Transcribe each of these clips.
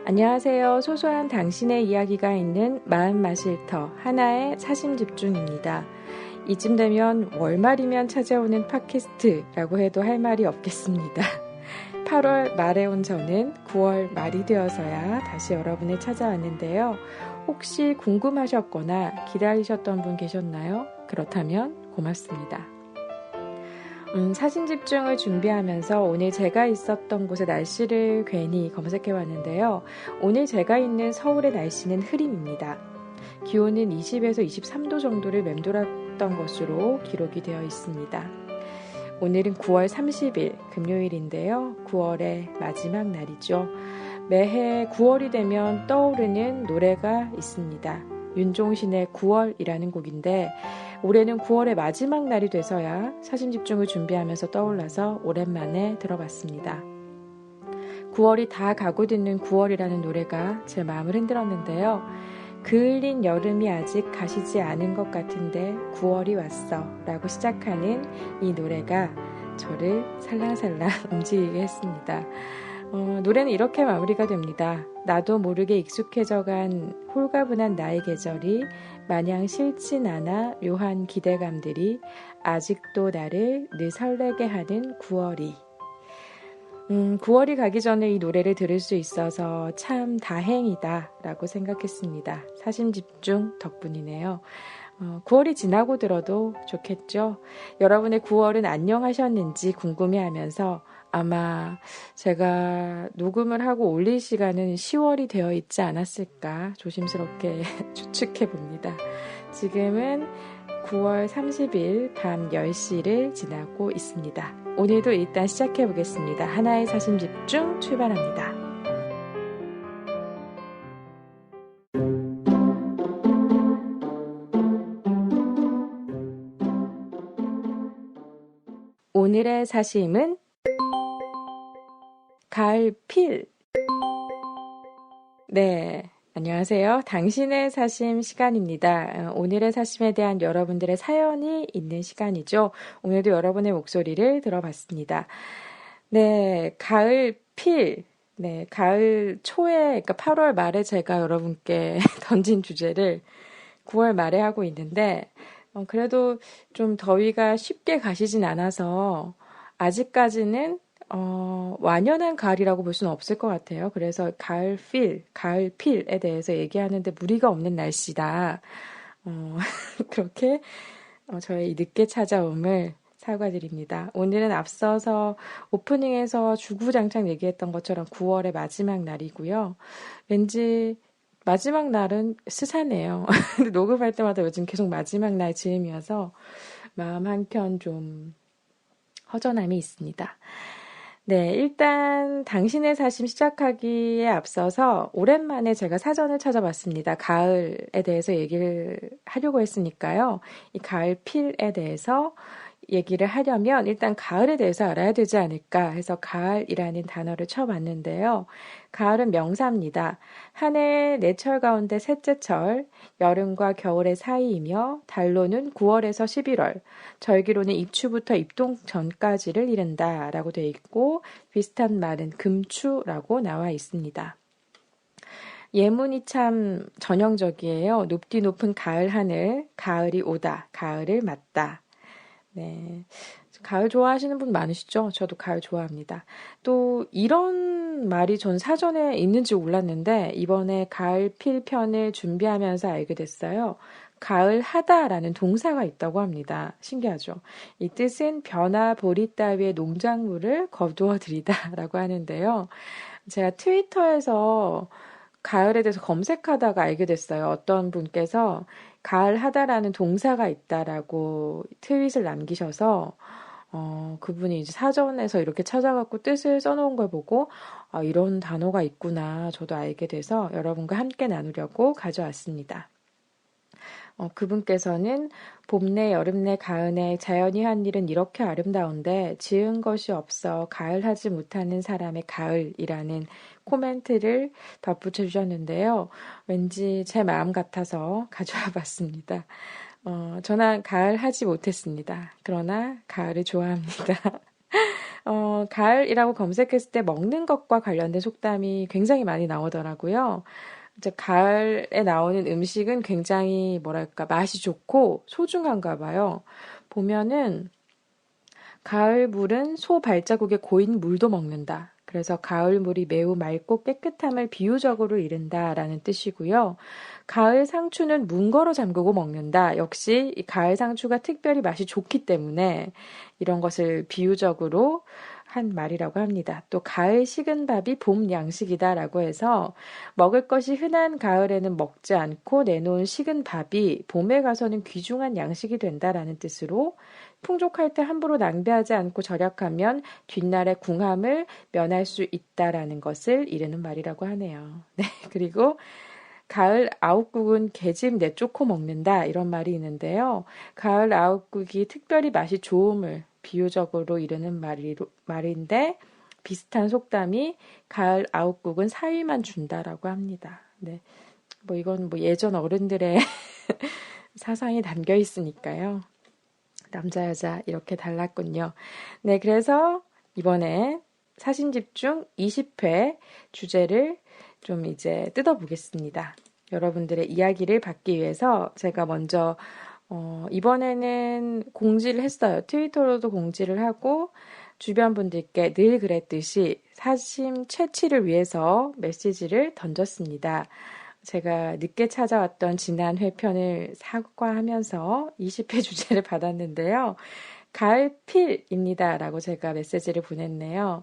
안녕하세요. 소소한 당신의 이야기가 있는 마음마실터 하나의 사심집중입니다. 이쯤 되면 월말이면 찾아오는 팟캐스트라고 해도 할 말이 없겠습니다. 8월 말에 온 저는 9월 말이 되어서야 다시 여러분을 찾아왔는데요. 혹시 궁금하셨거나 기다리셨던 분 계셨나요? 그렇다면 고맙습니다. 사진 집중을 준비하면서 오늘 제가 있었던 곳의 날씨를 괜히 검색해봤는데요. 오늘 제가 있는 서울의 날씨는 흐림입니다. 기온은 20에서 23도 정도를 맴돌았던 것으로 기록이 되어 있습니다. 오늘은 9월 30일 금요일인데요. 9월의 마지막 날이죠. 매해 9월이 되면 떠오르는 노래가 있습니다. 윤종신의 9월이라는 곡인데 올해는 9월의 마지막 날이 돼서야 사진 집중을 준비하면서 떠올라서 오랜만에 들어봤습니다. 9월이 다 가고 듣는 9월이라는 노래가 제 마음을 흔들었는데요. 그을린 여름이 아직 가시지 않은 것 같은데 9월이 왔어 라고 시작하는 이 노래가 저를 살랑살랑 움직이게 했습니다. 노래는 이렇게 마무리가 됩니다. 나도 모르게 익숙해져간 홀가분한 나의 계절이 마냥 싫진 않아 묘한 기대감들이 아직도 나를 늘 설레게 하는 9월이. 9월이 가기 전에 이 노래를 들을 수 있어서 참 다행이다 라고 생각했습니다. 사심집중 덕분이네요. 9월이 지나고 들어도 좋겠죠? 여러분의 9월은 안녕하셨는지 궁금해하면서 아마 제가 녹음을 하고 올릴 시간은 10월이 되어 있지 않았을까 조심스럽게 추측해 봅니다. 지금은 9월 30일 밤 10시를 지나고 있습니다. 오늘도 일단 시작해 보겠습니다. 하나의 사심집중 출발합니다. 오늘의 사심은 가을필. 네, 안녕하세요. 당신의 사심 시간입니다. 오늘의 사심에 대한 여러분들의 사연이 있는 시간이죠. 오늘도 여러분의 목소리를 들어봤습니다. 네, 가을필. 네, 가을 초에, 그러니까 8월 말에 제가 여러분께 던진 주제를 9월 말에 하고 있는데, 그래도 좀 더위가 쉽게 가시진 않아서 아직까지는 완연한 가을이라고 볼 수는 없을 것 같아요. 그래서 가을필에 대해서 얘기하는데 무리가 없는 날씨다. 그렇게 저의 이 늦게 찾아옴을 사과드립니다. 오늘은 앞서서 오프닝에서 주구장창 얘기했던 것처럼 9월의 마지막 날이고요. 왠지 마지막 날은 스산해요. 근데 녹음할 때마다 요즘 계속 마지막 날 즈음이어서 마음 한켠 좀 허전함이 있습니다. 네, 일단 당신의 사심 시작하기에 앞서서 오랜만에 제가 사전을 찾아봤습니다. 가을에 대해서 얘기를 하려고 했으니까요. 이 가을필에 대해서 얘기를 하려면 일단 가을에 대해서 알아야 되지 않을까 해서 가을이라는 단어를 쳐봤는데요. 가을은 명사입니다. 한 해의 네 철 가운데 셋째 철, 여름과 겨울의 사이이며 달로는 9월에서 11월, 절기로는 입추부터 입동 전까지를 이른다 라고 되어 있고 비슷한 말은 금추라고 나와 있습니다. 예문이 참 전형적이에요. 높디 높은 가을 하늘, 가을이 오다, 가을을 맞다. 네. 가을 좋아하시는 분 많으시죠? 저도 가을 좋아합니다. 또 이런 말이 전 사전에 있는지 몰랐는데 이번에 가을 필편을 준비하면서 알게 됐어요. 가을 하다라는 동사가 있다고 합니다. 신기하죠? 이 뜻은 벼나 보리 따위의 농작물을 거두어 들이다라고 하는데요. 제가 트위터에서 가을에 대해서 검색하다가 알게 됐어요. 어떤 분께서 가을 하다라는 동사가 있다라고 트윗을 남기셔서 그분이 이제 사전에서 이렇게 찾아갖고 뜻을 써놓은 걸 보고 이런 단어가 있구나 저도 알게 돼서 여러분과 함께 나누려고 가져왔습니다. 그분께서는 봄내, 여름내, 가을내 자연이 한 일은 이렇게 아름다운데 지은 것이 없어 가을하지 못하는 사람의 가을이라는 코멘트를 덧붙여 주셨는데요. 왠지 제 마음 같아서 가져와 봤습니다. 저는 가을 하지 못했습니다. 그러나 가을을 좋아합니다. 가을이라고 검색했을 때 먹는 것과 관련된 속담이 굉장히 많이 나오더라고요. 이제 가을에 나오는 음식은 굉장히 뭐랄까 맛이 좋고 소중한가 봐요. 보면은 가을 물은 소 발자국에 고인 물도 먹는다. 그래서 가을 물이 매우 맑고 깨끗함을 비유적으로 이른다라는 뜻이고요. 가을 상추는 문거로 잠그고 먹는다. 역시 이 가을 상추가 특별히 맛이 좋기 때문에 이런 것을 비유적으로 한 말이라고 합니다. 또 가을 식은 밥이 봄 양식이다라고 해서 먹을 것이 흔한 가을에는 먹지 않고 내놓은 식은 밥이 봄에 가서는 귀중한 양식이 된다라는 뜻으로 풍족할 때 함부로 낭비하지 않고 절약하면 뒷날의 궁함을 면할 수 있다라는 것을 이르는 말이라고 하네요. 네, 그리고 가을 아욱국은 계집 내쫓고 먹는다 이런 말이 있는데요. 가을 아욱국이 특별히 맛이 좋음을 비유적으로 이르는 말인데 비슷한 속담이 가을 아욱국은 사위만 준다라고 합니다. 네, 뭐 이건 뭐 예전 어른들의 사상이 담겨 있으니까요. 남자 여자 이렇게 달랐군요. 네, 그래서 이번에 사신집중 20회 주제를 좀 이제 뜯어보겠습니다. 여러분들의 이야기를 받기 위해서 제가 먼저 이번에는 공지를 했어요. 트위터로도 공지를 하고 주변 분들께 늘 그랬듯이 사심 채취를 위해서 메시지를 던졌습니다. 제가 늦게 찾아왔던 지난 회편을 사과하면서 20회 주제를 받았는데요. 가을필입니다. 라고 제가 메시지를 보냈네요.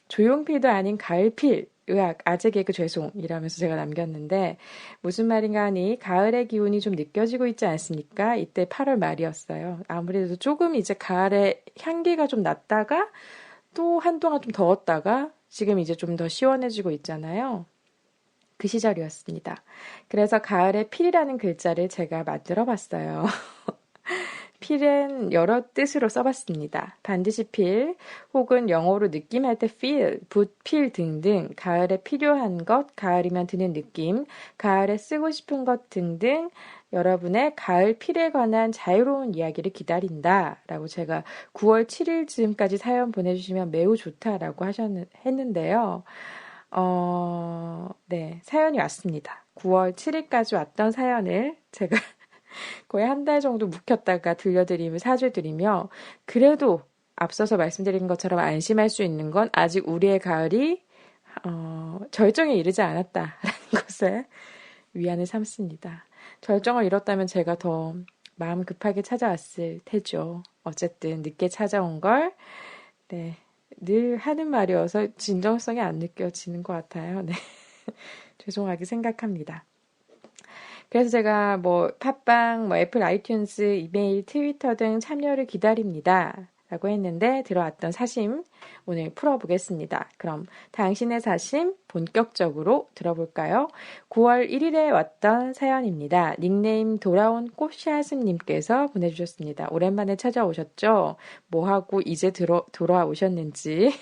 조용필도 아닌 가을필. 의학, 아재 개그 죄송. 이라면서 제가 남겼는데, 무슨 말인가 하니, 가을의 기운이 좀 느껴지고 있지 않습니까? 이때 8월 말이었어요. 아무래도 조금 이제 가을의 향기가 좀 났다가, 또 한동안 좀 더웠다가, 지금 이제 좀 더 시원해지고 있잖아요. 그 시절이었습니다. 그래서 가을의 필이라는 글자를 제가 만들어 봤어요. 필은 여러 뜻으로 써봤습니다. 반드시 필, 혹은 영어로 느낌할 때 feel, 붓, 필 등등, 가을에 필요한 것, 가을이면 드는 느낌, 가을에 쓰고 싶은 것 등등 여러분의 가을 필에 관한 자유로운 이야기를 기다린다 라고 제가 9월 7일쯤까지 사연 보내주시면 매우 좋다라고 했는데요. 네, 사연이 왔습니다. 9월 7일까지 왔던 사연을 제가 거의 한 달 정도 묵혔다가 들려드리며 사죄드리며 그래도 앞서서 말씀드린 것처럼 안심할 수 있는 건 아직 우리의 가을이 절정에 이르지 않았다라는 것에 위안을 삼습니다. 절정을 이뤘다면 제가 더 마음 급하게 찾아왔을 테죠. 어쨌든 늦게 찾아온 걸 네, 늘 하는 말이어서 진정성이 안 느껴지는 것 같아요. 네. 죄송하게 생각합니다. 그래서 제가 뭐 팟빵, 뭐 애플 아이튠즈, 이메일, 트위터 등 참여를 기다립니다. 라고 했는데 들어왔던 사심 오늘 풀어보겠습니다. 그럼 당신의 사심 본격적으로 들어볼까요? 9월 1일에 왔던 사연입니다. 닉네임 돌아온 꽃샤슴님께서 보내주셨습니다. 오랜만에 찾아오셨죠? 뭐하고 이제 돌아오셨는지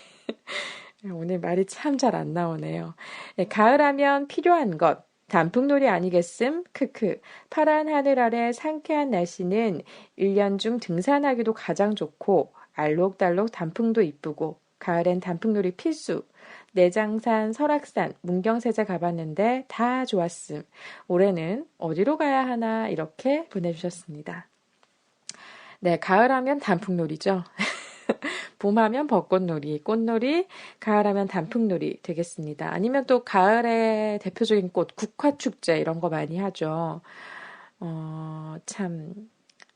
오늘 말이 참 잘 안 나오네요. 네, 가을하면 필요한 것 단풍놀이 아니겠음? 크크. 파란 하늘 아래 상쾌한 날씨는 1년 중 등산하기도 가장 좋고 알록달록 단풍도 이쁘고 가을엔 단풍놀이 필수. 내장산, 설악산, 문경세제 가봤는데 다 좋았음. 올해는 어디로 가야 하나 이렇게 보내주셨습니다. 네, 가을하면 단풍놀이죠. 봄하면 벚꽃놀이, 꽃놀이, 가을하면 단풍놀이 되겠습니다. 아니면 또 가을의 대표적인 꽃, 국화축제 이런 거 많이 하죠. 참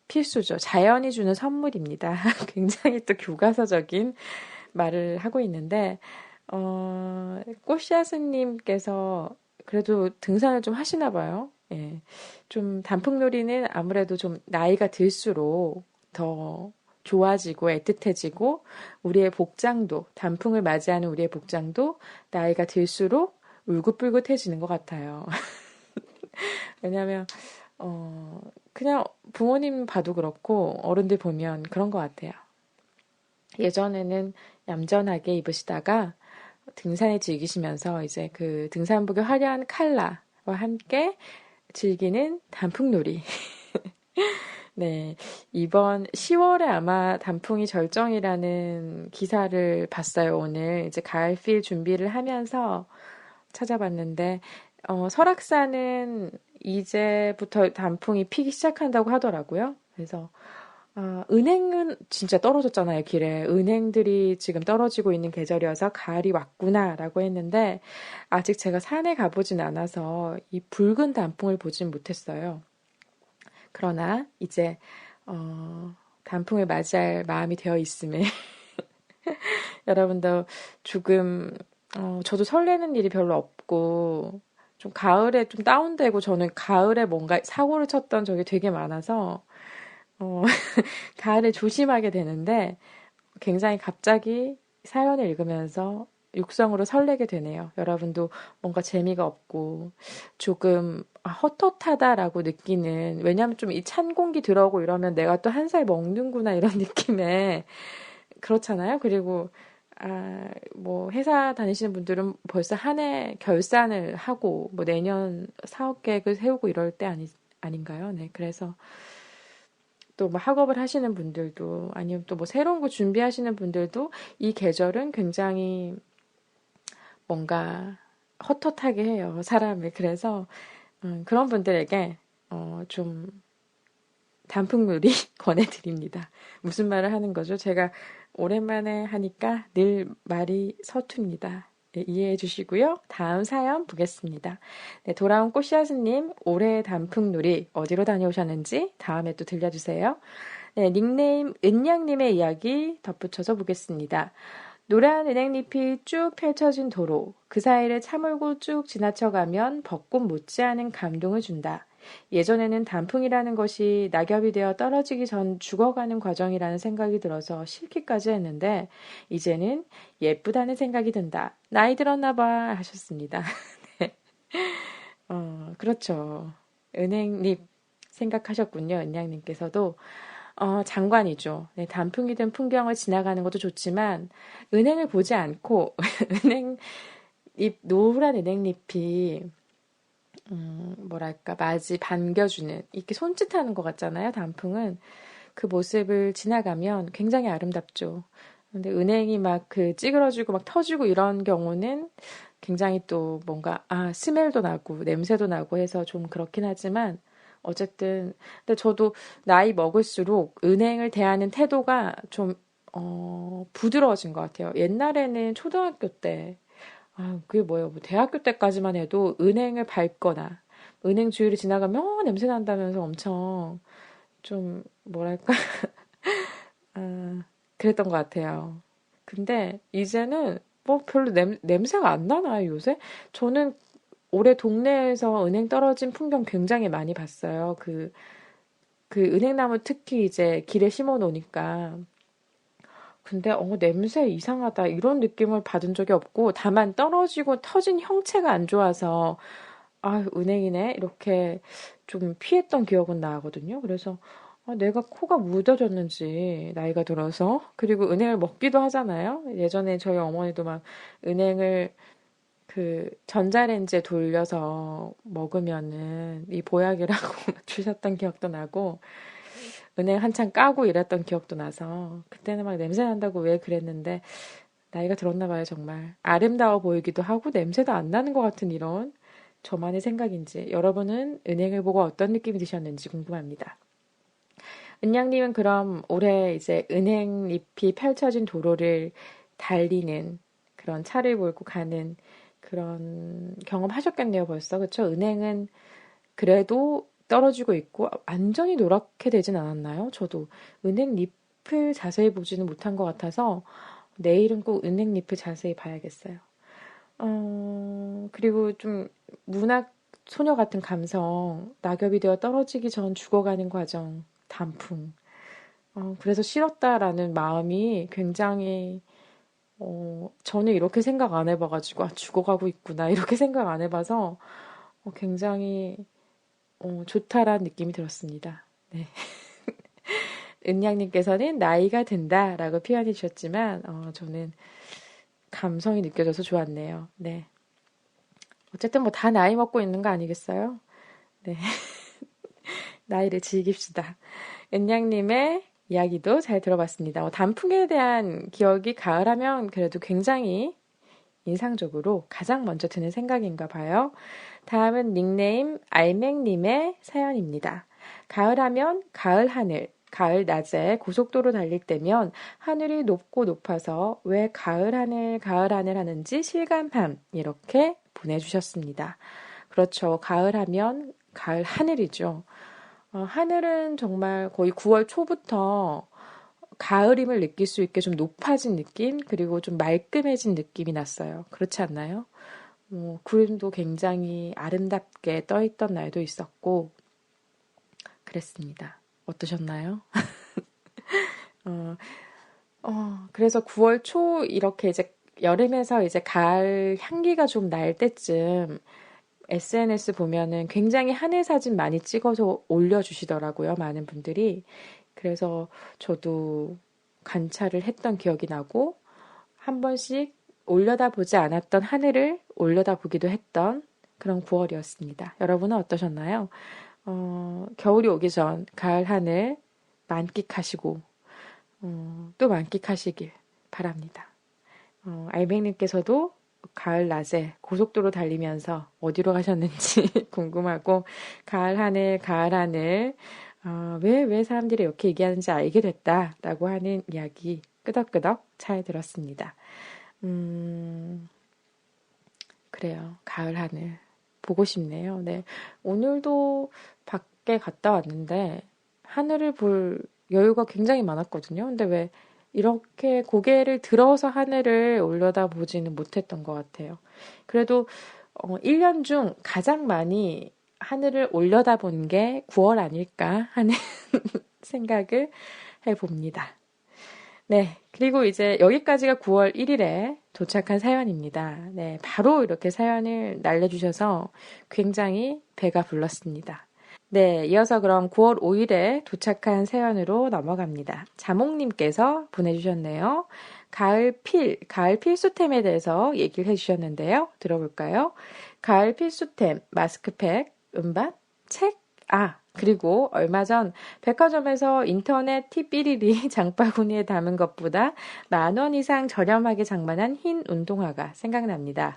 필수죠. 자연이 주는 선물입니다. 굉장히 또 교과서적인 말을 하고 있는데 꽃샤스님께서 그래도 등산을 좀 하시나 봐요. 예. 좀 단풍놀이는 아무래도 좀 나이가 들수록 더 좋아지고 애틋해지고 우리의 복장도 단풍을 맞이하는 우리의 복장도 나이가 들수록 울긋불긋해지는 것 같아요. 왜냐하면 그냥 부모님 봐도 그렇고 어른들 보면 그런 것 같아요. 예전에는 얌전하게 입으시다가 등산에 즐기시면서 이제 그 등산복의 화려한 컬러와 함께 즐기는 단풍놀이 네, 이번 10월에 아마 단풍이 절정이라는 기사를 봤어요, 오늘. 이제 가을필 준비를 하면서 찾아봤는데, 설악산은 이제부터 단풍이 피기 시작한다고 하더라고요. 그래서, 은행은 진짜 떨어졌잖아요, 길에. 은행들이 지금 떨어지고 있는 계절이어서 가을이 왔구나라고 했는데, 아직 제가 산에 가보진 않아서 이 붉은 단풍을 보진 못했어요. 그러나 이제 단풍을 맞이할 마음이 되어 있음에 여러분도 조금 저도 설레는 일이 별로 없고 좀 가을에 좀 다운되고 저는 가을에 뭔가 사고를 쳤던 적이 되게 많아서 어, 가을에 조심하게 되는데 굉장히 갑자기 사연을 읽으면서 육성으로 설레게 되네요. 여러분도 뭔가 재미가 없고 조금 헛헛하다라고 느끼는, 왜냐면 좀 이 찬 공기 들어오고 이러면 내가 또 한 살 먹는구나 이런 느낌에 그렇잖아요. 그리고 뭐 회사 다니시는 분들은 벌써 한 해 결산을 하고 뭐 내년 사업 계획을 세우고 이럴 때 아닌가요? 네. 그래서 또 뭐 학업을 하시는 분들도 아니면 또 뭐 새로운 거 준비하시는 분들도 이 계절은 굉장히 뭔가 헛헛하게 해요, 사람을. 그래서 그런 분들에게 좀 단풍놀이 권해드립니다. 무슨 말을 하는 거죠? 제가 오랜만에 하니까 늘 말이 서툽니다. 네, 이해해 주시고요. 다음 사연 보겠습니다. 네, 돌아온 꽃씨앗님, 올해 단풍놀이 어디로 다녀오셨는지 다음에 또 들려주세요. 네, 닉네임 은양님의 이야기 덧붙여서 보겠습니다. 노란 은행잎이 쭉 펼쳐진 도로, 그 사이를 차 몰고 쭉 지나쳐가면 벚꽃 못지않은 감동을 준다. 예전에는 단풍이라는 것이 낙엽이 되어 떨어지기 전 죽어가는 과정이라는 생각이 들어서 싫기까지 했는데, 이제는 예쁘다는 생각이 든다. 나이 들었나 봐 하셨습니다. 네. 그렇죠. 은행잎 생각하셨군요. 은양님께서도. 장관이죠. 네, 단풍이든 풍경을 지나가는 것도 좋지만, 은행을 보지 않고, 노란 은행잎이, 뭐랄까, 맞이 반겨주는, 이렇게 손짓하는 것 같잖아요, 단풍은. 그 모습을 지나가면 굉장히 아름답죠. 근데 은행이 막 그 찌그러지고 막 터지고 이런 경우는 굉장히 또 뭔가, 스멜도 나고, 냄새도 나고 해서 좀 그렇긴 하지만, 어쨌든, 근데 저도 나이 먹을수록 은행을 대하는 태도가 좀, 부드러워진 것 같아요. 옛날에는 초등학교 때, 그게 뭐예요? 뭐 대학교 때까지만 해도 은행을 밟거나, 은행 주위를 지나가면, 냄새 난다면서 엄청 좀, 뭐랄까, 그랬던 것 같아요. 근데 이제는 뭐 별로 냄새가 안 나나요, 요새? 저는 올해 동네에서 은행 떨어진 풍경 굉장히 많이 봤어요. 그 은행나무 특히 이제 길에 심어 놓으니까. 근데, 냄새 이상하다. 이런 느낌을 받은 적이 없고, 다만 떨어지고 터진 형체가 안 좋아서, 은행이네. 이렇게 좀 피했던 기억은 나거든요. 그래서, 내가 코가 무뎌졌는지, 나이가 들어서. 그리고 은행을 먹기도 하잖아요. 예전에 저희 어머니도 막 은행을 그 전자레인지에 돌려서 먹으면은 이 보약이라고 주셨던 기억도 나고 은행 한창 까고 이랬던 기억도 나서 그때는 막 냄새 난다고 왜 그랬는데 나이가 들었나 봐요 정말. 아름다워 보이기도 하고 냄새도 안 나는 것 같은 이런 저만의 생각인지 여러분은 은행을 보고 어떤 느낌이 드셨는지 궁금합니다. 은양님은 그럼 올해 이제 은행잎이 펼쳐진 도로를 달리는 그런 차를 몰고 가는 그런 경험 하셨겠네요, 벌써. 그쵸? 은행은 그래도 떨어지고 있고 완전히 노랗게 되진 않았나요? 저도 은행잎을 자세히 보지는 못한 것 같아서 내일은 꼭 은행잎을 자세히 봐야겠어요. 그리고 좀 문학 소녀 같은 감성, 낙엽이 되어 떨어지기 전 죽어가는 과정, 단풍. 그래서 싫었다라는 마음이 굉장히, 저는 이렇게 생각 안 해봐가지고, 죽어가고 있구나, 이렇게 생각 안 해봐서, 굉장히, 좋다라는 느낌이 들었습니다. 네. 은양님께서는 나이가 든다라고 표현해 주셨지만, 저는 감성이 느껴져서 좋았네요. 네. 어쨌든 뭐 다 나이 먹고 있는 거 아니겠어요? 네. 나이를 즐깁시다. 은양님의 이야기도 잘 들어봤습니다. 단풍에 대한 기억이 가을하면 그래도 굉장히 인상적으로 가장 먼저 드는 생각인가 봐요. 다음은 닉네임 알맹님의 사연입니다. 가을하면 가을 하늘, 가을 낮에 고속도로 달릴 때면 하늘이 높고 높아서 왜 가을 하늘 하는지 실감함 이렇게 보내주셨습니다. 그렇죠. 가을하면 가을 하늘이죠. 하늘은 정말 거의 9월 초부터 가을임을 느낄 수 있게 좀 높아진 느낌, 그리고 좀 말끔해진 느낌이 났어요. 그렇지 않나요? 구름도 굉장히 아름답게 떠있던 날도 있었고, 그랬습니다. 어떠셨나요? 어, 그래서 9월 초 이렇게 이제 여름에서 이제 가을 향기가 좀 날 때쯤 SNS 보면은 굉장히 하늘 사진 많이 찍어서 올려주시더라고요. 많은 분들이. 그래서 저도 관찰을 했던 기억이 나고 한 번씩 올려다보지 않았던 하늘을 올려다보기도 했던 그런 9월이었습니다. 여러분은 어떠셨나요? 겨울이 오기 전 가을 하늘 만끽하시고 또 만끽하시길 바랍니다. 알맹님께서도 가을 낮에 고속도로 달리면서 어디로 가셨는지 궁금하고 가을 하늘 왜 사람들이 이렇게 얘기하는지 알게 됐다라고 하는 이야기 끄덕끄덕 잘 들었습니다. 그래요. 가을 하늘 보고 싶네요. 네. 오늘도 밖에 갔다 왔는데 하늘을 볼 여유가 굉장히 많았거든요. 근데 왜 이렇게 고개를 들어서 하늘을 올려다보지는 못했던 것 같아요. 그래도 1년 중 가장 많이 하늘을 올려다본 게 9월 아닐까 하는 생각을 해봅니다. 네, 그리고 이제 여기까지가 9월 1일에 도착한 사연입니다. 네, 바로 이렇게 사연을 날려주셔서 굉장히 배가 불렀습니다. 네, 이어서 그럼 9월 5일에 도착한 사연으로 넘어갑니다. 자몽님께서 보내주셨네요. 가을 필수템에 대해서 얘기를 해주셨는데요. 들어볼까요? 가을 필수템, 마스크팩, 음반, 책, 그리고 얼마 전 백화점에서 인터넷 티삐리리 장바구니에 담은 것보다 10,000원 이상 저렴하게 장만한 흰 운동화가 생각납니다.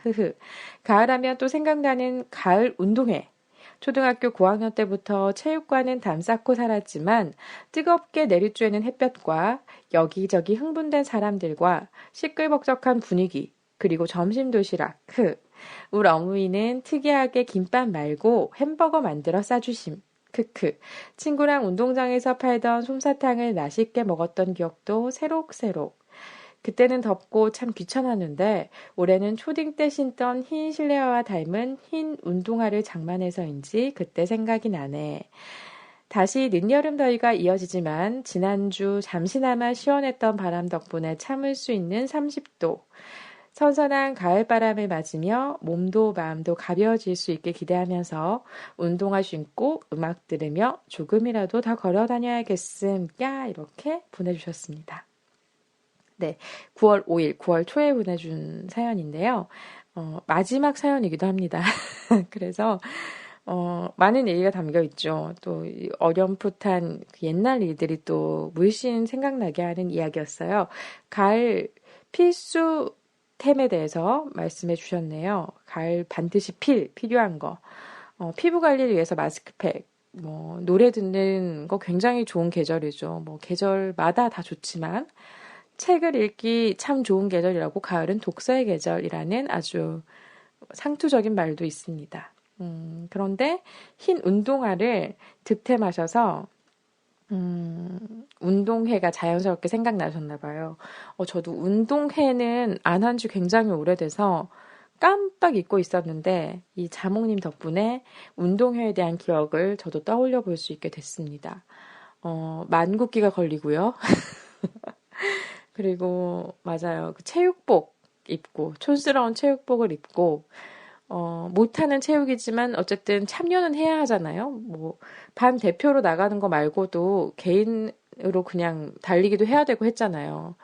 가을하면 또 생각나는 가을 운동회. 초등학교 고학년 때부터 체육관은 담 쌓고 살았지만 뜨겁게 내리쬐는 햇볕과 여기저기 흥분된 사람들과 시끌벅적한 분위기, 그리고 점심 도시락, 우리 어머니는 특이하게 김밥 말고 햄버거 만들어 싸주심. 친구랑 운동장에서 팔던 솜사탕을 맛있게 먹었던 기억도 새록새록. 그때는 덥고 참 귀찮았는데 올해는 초딩 때 신던 흰 실내화와 닮은 흰 운동화를 장만해서인지 그때 생각이 나네. 다시 늦여름 더위가 이어지지만 지난주 잠시나마 시원했던 바람 덕분에 참을 수 있는 30도. 선선한 가을바람을 맞으며 몸도 마음도 가벼워질 수 있게 기대하면서 운동화 신고 음악 들으며 조금이라도 더 걸어 다녀야겠음. 이렇게 보내주셨습니다. 네, 9월 5일, 9월 초에 보내준 사연인데요. 마지막 사연이기도 합니다. 그래서 많은 얘기가 담겨 있죠. 또 어렴풋한 옛날 일들이 또 물씬 생각나게 하는 이야기였어요. 가을 필수 템에 대해서 말씀해 주셨네요. 가을 반드시 필요한 거. 피부 관리를 위해서 마스크팩, 노래 듣는 거 굉장히 좋은 계절이죠. 계절마다 다 좋지만, 책을 읽기 참 좋은 계절이라고 가을은 독서의 계절이라는 아주 상투적인 말도 있습니다. 그런데 흰 운동화를 득템하셔서 운동회가 자연스럽게 생각나셨나 봐요. 저도 운동회는 안 한 지 굉장히 오래돼서 깜빡 잊고 있었는데 이 자몽님 덕분에 운동회에 대한 기억을 저도 떠올려 볼 수 있게 됐습니다. 만국기가 걸리고요. 그리고 맞아요. 그 체육복 입고 촌스러운 체육복을 입고 못하는 체육이지만 어쨌든 참여는 해야 하잖아요. 반 대표로 나가는 거 말고도 개인으로 그냥 달리기도 해야 되고 했잖아요.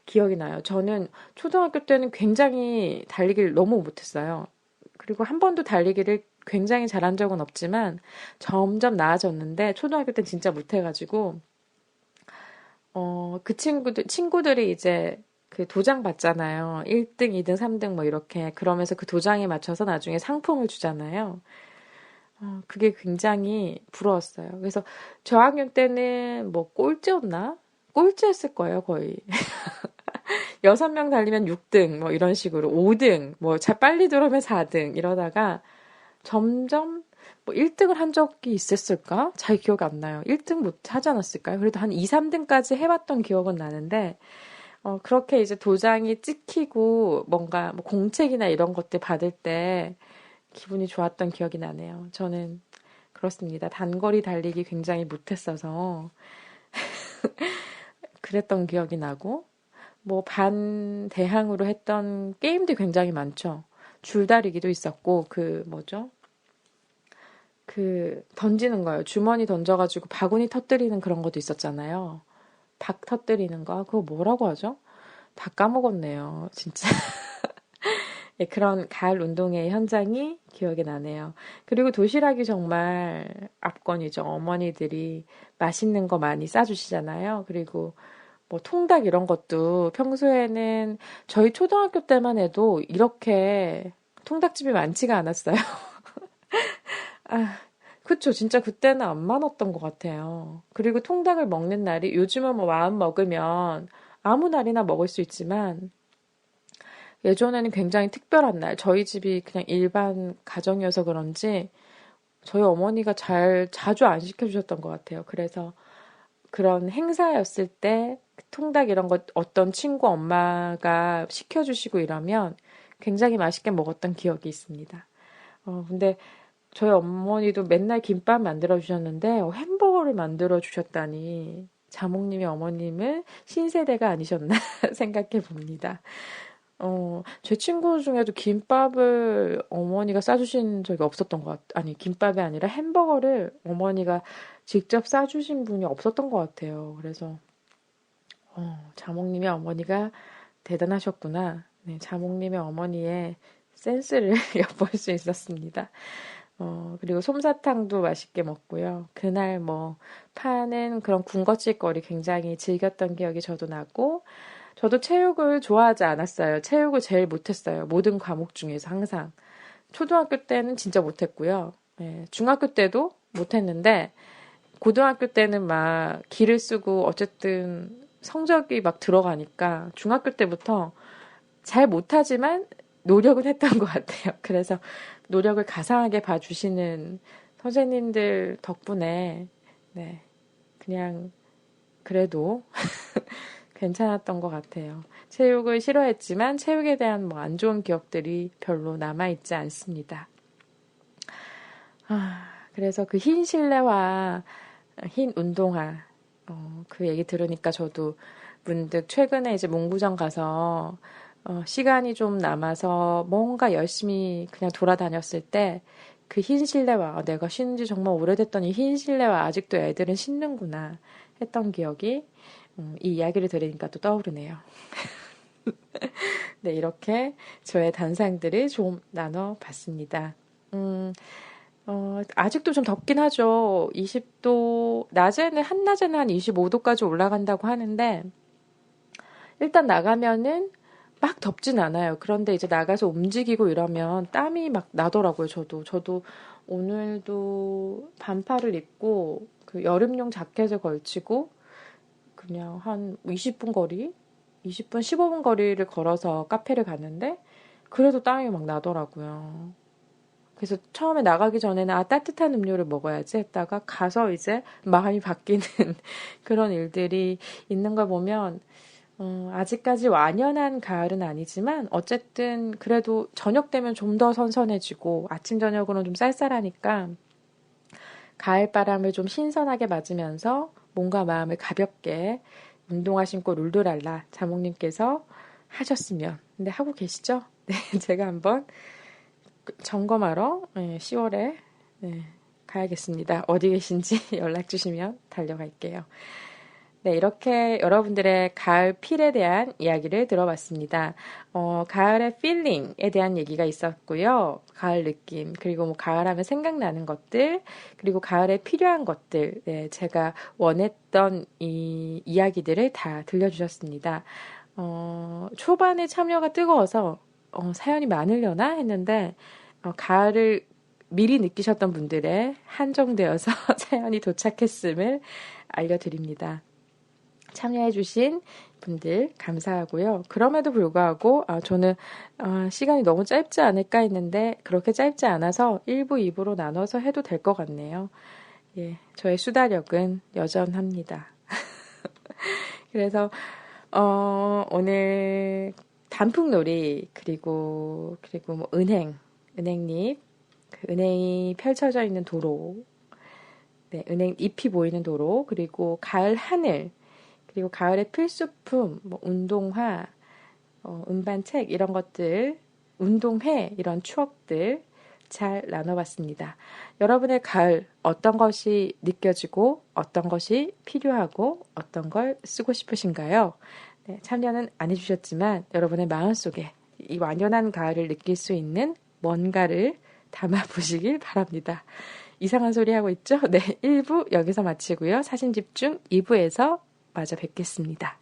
기억이 나요. 저는 초등학교 때는 굉장히 달리기를 너무 못했어요. 그리고 한 번도 달리기를 굉장히 잘한 적은 없지만 점점 나아졌는데 초등학교 때 진짜 못해가지고 그 친구들이 이제 그 도장 받잖아요. 1등, 2등, 3등 뭐 이렇게. 그러면서 그 도장에 맞춰서 나중에 상품을 주잖아요. 그게 굉장히 부러웠어요. 그래서 저학년 때는 뭐 꼴찌였나? 꼴찌였을 거예요, 거의. 6명 달리면 6등, 뭐 이런 식으로. 5등, 뭐 빨리 들어오면 4등, 이러다가 점점 뭐 1등을 한 적이 있었을까? 잘 기억이 안 나요. 1등 못 하지 않았을까요? 그래도 한 2, 3등까지 해봤던 기억은 나는데, 그렇게 이제 도장이 찍히고 뭔가 뭐 공책이나 이런 것들 받을 때 기분이 좋았던 기억이 나네요. 저는 그렇습니다. 단거리 달리기 굉장히 못했어서 그랬던 기억이 나고, 뭐 반대항으로 했던 게임도 굉장히 많죠. 줄다리기도 있었고, 그 뭐죠? 그 던지는 거요. 주머니 던져가지고 바구니 터뜨리는 그런 것도 있었잖아요. 박 터뜨리는 거. 그거 뭐라고 하죠? 다 까먹었네요. 진짜. 예, 그런 가을 운동회 현장이 기억에 나네요. 그리고 도시락이 정말 압권이죠. 어머니들이 맛있는 거 많이 싸주시잖아요. 그리고 뭐 통닭 이런 것도 평소에는 저희 초등학교 때만 해도 이렇게 통닭집이 많지가 않았어요. 아, 그쵸. 진짜 그때는 안 많았던 것 같아요. 그리고 통닭을 먹는 날이 요즘은 뭐 마음 먹으면 아무 날이나 먹을 수 있지만 예전에는 굉장히 특별한 날, 저희 집이 그냥 일반 가정이어서 그런지 저희 어머니가 자주 안 시켜주셨던 것 같아요. 그래서 그런 행사였을 때 통닭 이런 거 어떤 친구 엄마가 시켜주시고 이러면 굉장히 맛있게 먹었던 기억이 있습니다. 근데 저희 어머니도 맨날 김밥 만들어 주셨는데 햄버거를 만들어 주셨다니 자몽님이 어머님은 신세대가 아니셨나 생각해 봅니다. 제 친구 중에도 김밥을 어머니가 싸주신 적이 없었던 것 아니, 김밥이 아니라 햄버거를 어머니가 직접 싸주신 분이 없었던 것 같아요. 그래서, 자몽님의 어머니가 대단하셨구나. 네, 자몽님의 어머니의 센스를 엿볼 수 있었습니다. 그리고 솜사탕도 맛있게 먹고요. 그날 뭐 파는 그런 군것질거리 굉장히 즐겼던 기억이 저도 나고, 저도 체육을 좋아하지 않았어요. 체육을 제일 못했어요. 모든 과목 중에서 항상. 초등학교 때는 진짜 못했고요. 예, 중학교 때도 못했는데, 고등학교 때는 막 기를 쓰고 어쨌든 성적이 막 들어가니까 중학교 때부터 잘 못하지만 노력은 했던 것 같아요. 그래서 노력을 가상하게 봐주시는 선생님들 덕분에, 네, 그냥 그래도 괜찮았던 것 같아요. 체육을 싫어했지만 체육에 대한 뭐 안 좋은 기억들이 별로 남아있지 않습니다. 그래서 그 흰 실내화, 흰 운동화, 그 얘기 들으니까 저도 문득 최근에 이제 문구점 가서 시간이 좀 남아서 뭔가 열심히 그냥 돌아다녔을 때 그 흰 실내화, 내가 신은 지 정말 오래됐더니 흰 실내화 아직도 애들은 신는구나 했던 기억이 이 이야기를 들으니까 또 떠오르네요. 네, 이렇게 저의 단상들을 좀 나눠봤습니다. 아직도 좀 덥긴 하죠. 20도, 한낮에는 한 25도까지 올라간다고 하는데, 일단 나가면은 막 덥진 않아요. 그런데 이제 나가서 움직이고 이러면 땀이 막 나더라고요, 저도 오늘도 반팔을 입고, 그 여름용 자켓을 걸치고, 그냥 한 20분 거리? 20분, 15분 거리를 걸어서 카페를 갔는데, 그래도 땀이 막 나더라고요. 그래서 처음에 나가기 전에는 따뜻한 음료를 먹어야지 했다가 가서 이제 마음이 바뀌는 그런 일들이 있는 걸 보면, 아직까지 완연한 가을은 아니지만 어쨌든 그래도 저녁 되면 좀 더 선선해지고 아침 저녁으로는 좀 쌀쌀하니까 가을 바람을 좀 신선하게 맞으면서 몸과 마음을 가볍게 운동화 신고 룰루랄라 자몽님께서 하셨으면. 근데 하고 계시죠? 네, 제가 한번 점검하러 10월에 가야겠습니다. 어디 계신지 연락 주시면 달려갈게요. 네, 이렇게 여러분들의 가을 필에 대한 이야기를 들어봤습니다. 가을의 필링에 대한 얘기가 있었고요. 가을 느낌, 그리고 뭐 가을하면 생각나는 것들, 그리고 가을에 필요한 것들, 네, 제가 원했던 이 이야기들을 다 들려주셨습니다. 초반에 참여가 뜨거워서 사연이 많으려나 했는데 가을을 미리 느끼셨던 분들의 한정되어서 사연이 도착했음을 알려드립니다. 참여해주신 분들 감사하고요. 그럼에도 불구하고 저는 시간이 너무 짧지 않을까 했는데 그렇게 짧지 않아서 1부, 2부로 나눠서 해도 될 것 같네요. 예, 저의 수다력은 여전합니다. 그래서 오늘 단풍놀이 그리고 뭐 은행잎, 그 은행이 펼쳐져 있는 도로, 네, 은행 잎이 보이는 도로, 그리고 가을 하늘, 그리고 가을의 필수품, 뭐 운동화, 음반책 이런 것들, 운동회 이런 추억들 잘 나눠봤습니다. 여러분의 가을 어떤 것이 느껴지고 어떤 것이 필요하고 어떤 걸 쓰고 싶으신가요? 네, 참여는 안 해주셨지만 여러분의 마음속에 이 완연한 가을을 느낄 수 있는 뭔가를 담아보시길 바랍니다. 이상한 소리 하고 있죠? 네, 1부 여기서 마치고요. 사진 집중 2부에서 마저 뵙겠습니다.